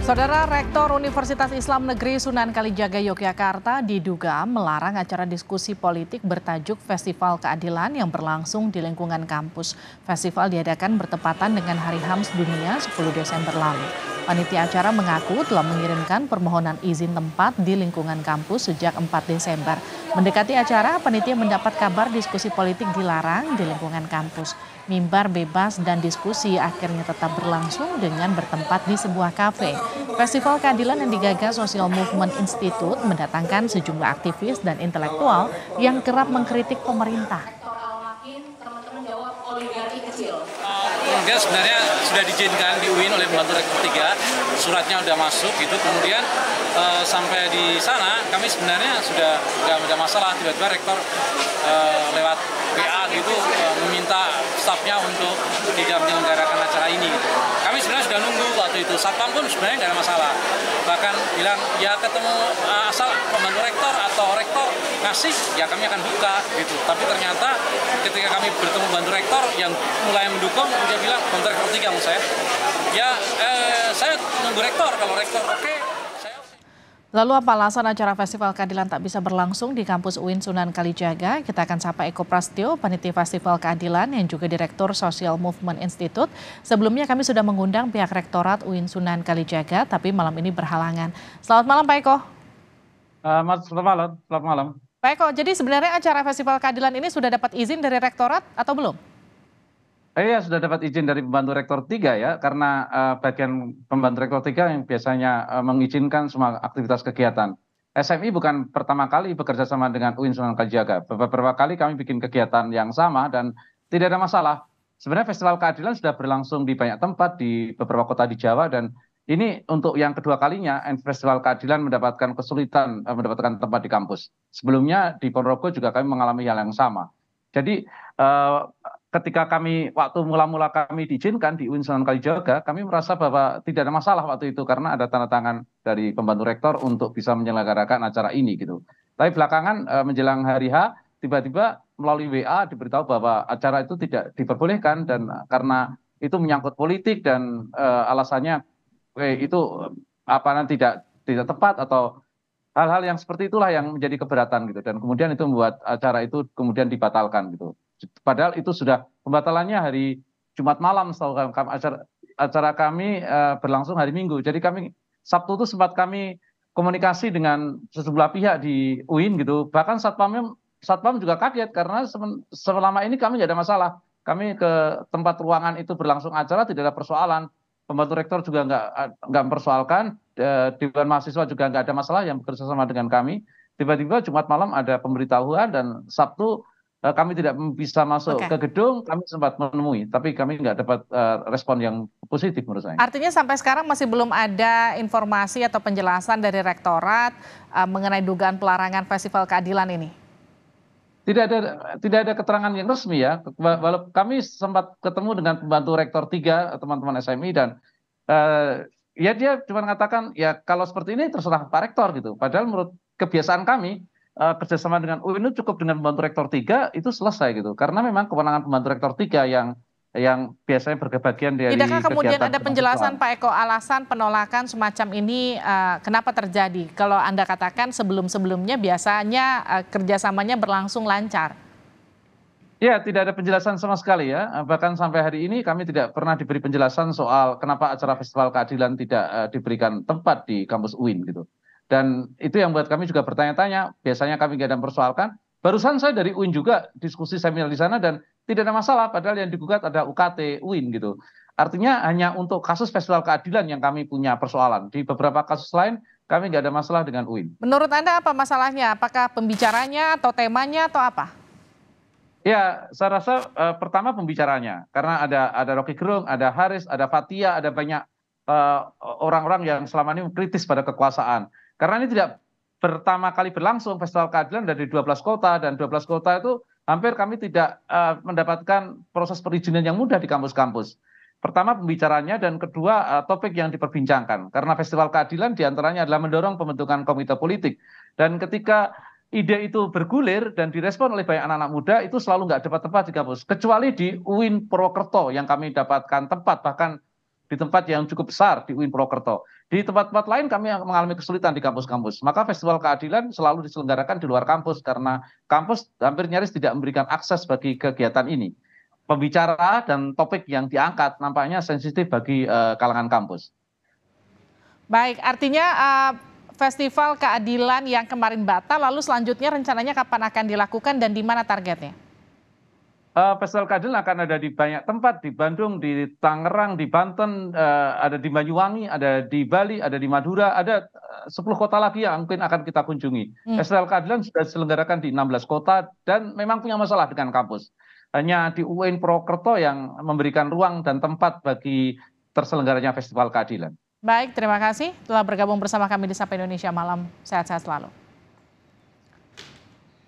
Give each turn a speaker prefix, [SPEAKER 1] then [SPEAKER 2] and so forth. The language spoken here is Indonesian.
[SPEAKER 1] Saudara Rektor Universitas Islam Negeri Sunan Kalijaga Yogyakarta diduga melarang acara diskusi politik bertajuk Festival Keadilan yang berlangsung di lingkungan kampus. Festival diadakan bertepatan dengan Hari HAM Dunia 10 Desember lalu. Panitia acara mengaku telah mengirimkan permohonan izin tempat di lingkungan kampus sejak 4 Desember. Mendekati acara, panitia mendapat kabar diskusi politik dilarang di lingkungan kampus. Mimbar bebas dan diskusi akhirnya tetap berlangsung dengan bertempat di sebuah kafe. Festival Keadilan yang digagas Social Movement Institute mendatangkan sejumlah aktivis dan intelektual yang kerap mengkritik pemerintah.
[SPEAKER 2] Kemudian sebenarnya sudah diizinkan di UIN oleh pembantu rektor 3, suratnya sudah masuk gitu. Kemudian sampai di sana kami sebenarnya sudah nggak ada masalah. Tiba-tiba rektor lewat PA gitu meminta stafnya untuk tidak menyelenggarakan acara ini. Kami sebenarnya sudah nunggu waktu itu. Satpam pun sebenarnya nggak ada masalah. Bahkan bilang ya ketemu asal pembantu rektor atau rektor ngasih ya kami akan buka gitu. Tapi ternyata ketika kami bertemu pembantu rektor yang mulai mendukung, dia bilang pembantu rektor 3 menurut saya. Ya saya nunggu rektor, kalau rektor oke.
[SPEAKER 1] Lalu apa alasan acara Festival Keadilan tak bisa berlangsung di kampus UIN Sunan Kalijaga? Kita akan sapa Eko Prastyo, Panitia Festival Keadilan yang juga Direktur Social Movement Institute. Sebelumnya kami sudah mengundang pihak Rektorat UIN Sunan Kalijaga, tapi malam ini berhalangan. Selamat malam Pak Eko.
[SPEAKER 3] Selamat malam.
[SPEAKER 1] Pak Eko, jadi sebenarnya acara Festival Keadilan ini sudah dapat izin dari Rektorat atau belum?
[SPEAKER 3] Iya, sudah dapat izin dari pembantu rektor 3 ya, karena bagian pembantu rektor 3 yang biasanya mengizinkan semua aktivitas kegiatan. SMI bukan pertama kali bekerja sama dengan UIN Sunan Kalijaga. Beberapa kali kami bikin kegiatan yang sama dan tidak ada masalah. Sebenarnya Festival Keadilan sudah berlangsung di banyak tempat di beberapa kota di Jawa dan ini untuk yang kedua kalinya Festival Keadilan mendapatkan kesulitan mendapatkan tempat di kampus. Sebelumnya di Ponorogo juga kami mengalami hal yang sama. Jadi ketika waktu mula-mula kami diizinkan di UIN Sunan Kalijaga, kami merasa bahwa tidak ada masalah waktu itu karena ada tanda tangan dari pembantu rektor untuk bisa menyelenggarakan acara ini gitu. Tapi belakangan menjelang hari H, tiba-tiba melalui WA diberitahu bahwa acara itu tidak diperbolehkan dan karena itu menyangkut politik dan alasannya itu tidak tepat atau hal-hal yang seperti itulah yang menjadi keberatan gitu dan kemudian itu membuat acara itu kemudian dibatalkan gitu. Padahal itu sudah pembatalannya hari Jumat malam setahu kami, acara kami berlangsung hari Minggu. Jadi kami Sabtu itu sempat kami komunikasi dengan sejumlah pihak di UIN gitu. Bahkan Satpam juga kaget karena selama ini kami nggak ada masalah. Kami ke tempat ruangan itu berlangsung acara tidak ada persoalan. Pembantu rektor juga nggak mempersoalkan. Dewan mahasiswa juga nggak ada masalah yang bekerja sama dengan kami. Tiba-tiba Jumat malam ada pemberitahuan dan Sabtu kami tidak bisa masuk ke gedung, kami sempat menemui, tapi kami nggak dapat respon yang positif menurut saya.
[SPEAKER 1] Artinya sampai sekarang masih belum ada informasi atau penjelasan dari Rektorat mengenai dugaan pelarangan Festival Keadilan ini?
[SPEAKER 3] Tidak ada keterangan yang resmi ya. Walaupun kami sempat ketemu dengan pembantu rektor 3, teman-teman SMI dan ya dia cuma mengatakan ya kalau seperti ini terserah Pak Rektor gitu. Padahal menurut kebiasaan kami kerjasama dengan UIN itu cukup dengan pembantu rektor 3 itu selesai gitu. Karena memang kewenangan pembantu rektor 3 yang biasanya berbagian dari
[SPEAKER 1] tidakkah kemudian
[SPEAKER 3] kegiatan
[SPEAKER 1] ada penjelasan Pak Eko alasan penolakan semacam ini kenapa terjadi? Kalau Anda katakan sebelum-sebelumnya biasanya kerjasamanya berlangsung lancar.
[SPEAKER 3] Ya, tidak ada penjelasan sama sekali ya. Bahkan sampai hari ini kami tidak pernah diberi penjelasan soal kenapa acara Festival Keadilan tidak diberikan tempat di kampus UIN gitu. Dan itu yang buat kami juga bertanya-tanya. Biasanya kami nggak ada mempersoalkan. Barusan saya dari UIN juga diskusi seminar di sana dan tidak ada masalah. Padahal yang digugat ada UKT UIN gitu. Artinya hanya untuk kasus Festival Keadilan yang kami punya persoalan. Di beberapa kasus lain kami nggak ada masalah dengan UIN.
[SPEAKER 1] Menurut Anda apa masalahnya? Apakah pembicaranya atau temanya atau apa?
[SPEAKER 3] Ya, saya rasa pertama pembicaranya. Karena ada Rocky Gerung, ada Haris, ada Fathia, ada banyak orang-orang yang selama ini kritis pada kekuasaan. Karena ini tidak pertama kali berlangsung Festival Keadilan dari 12 kota dan 12 kota itu hampir kami tidak mendapatkan proses perizinan yang mudah di kampus-kampus. Pertama pembicaranya dan kedua topik yang diperbincangkan. Karena Festival Keadilan diantaranya adalah mendorong pembentukan komite politik. Dan ketika ide itu bergulir dan direspon oleh banyak anak-anak muda itu selalu nggak dapat tempat di kampus. Kecuali di UIN Purwokerto yang kami dapatkan tempat bahkan di tempat yang cukup besar di UIN Purwokerto. Di tempat-tempat lain kami mengalami kesulitan di kampus-kampus. Maka Festival Keadilan selalu diselenggarakan di luar kampus karena kampus hampir nyaris tidak memberikan akses bagi kegiatan ini. Pembicara dan topik yang diangkat nampaknya sensitif bagi kalangan kampus.
[SPEAKER 1] Baik, artinya Festival Keadilan yang kemarin batal, lalu selanjutnya rencananya kapan akan dilakukan dan di mana targetnya?
[SPEAKER 3] Festival Keadilan akan ada di banyak tempat, di Bandung, di Tangerang, di Banten, ada di Banyuwangi, ada di Bali, ada di Madura, ada 10 kota lagi yang mungkin akan kita kunjungi. Festival Keadilan sudah diselenggarakan di 16 kota dan memang punya masalah dengan kampus. Hanya di UIN Purwokerto yang memberikan ruang dan tempat bagi terselenggaranya Festival Keadilan.
[SPEAKER 1] Baik, terima kasih telah bergabung bersama kami di Sapa Indonesia Malam. Sehat-sehat selalu.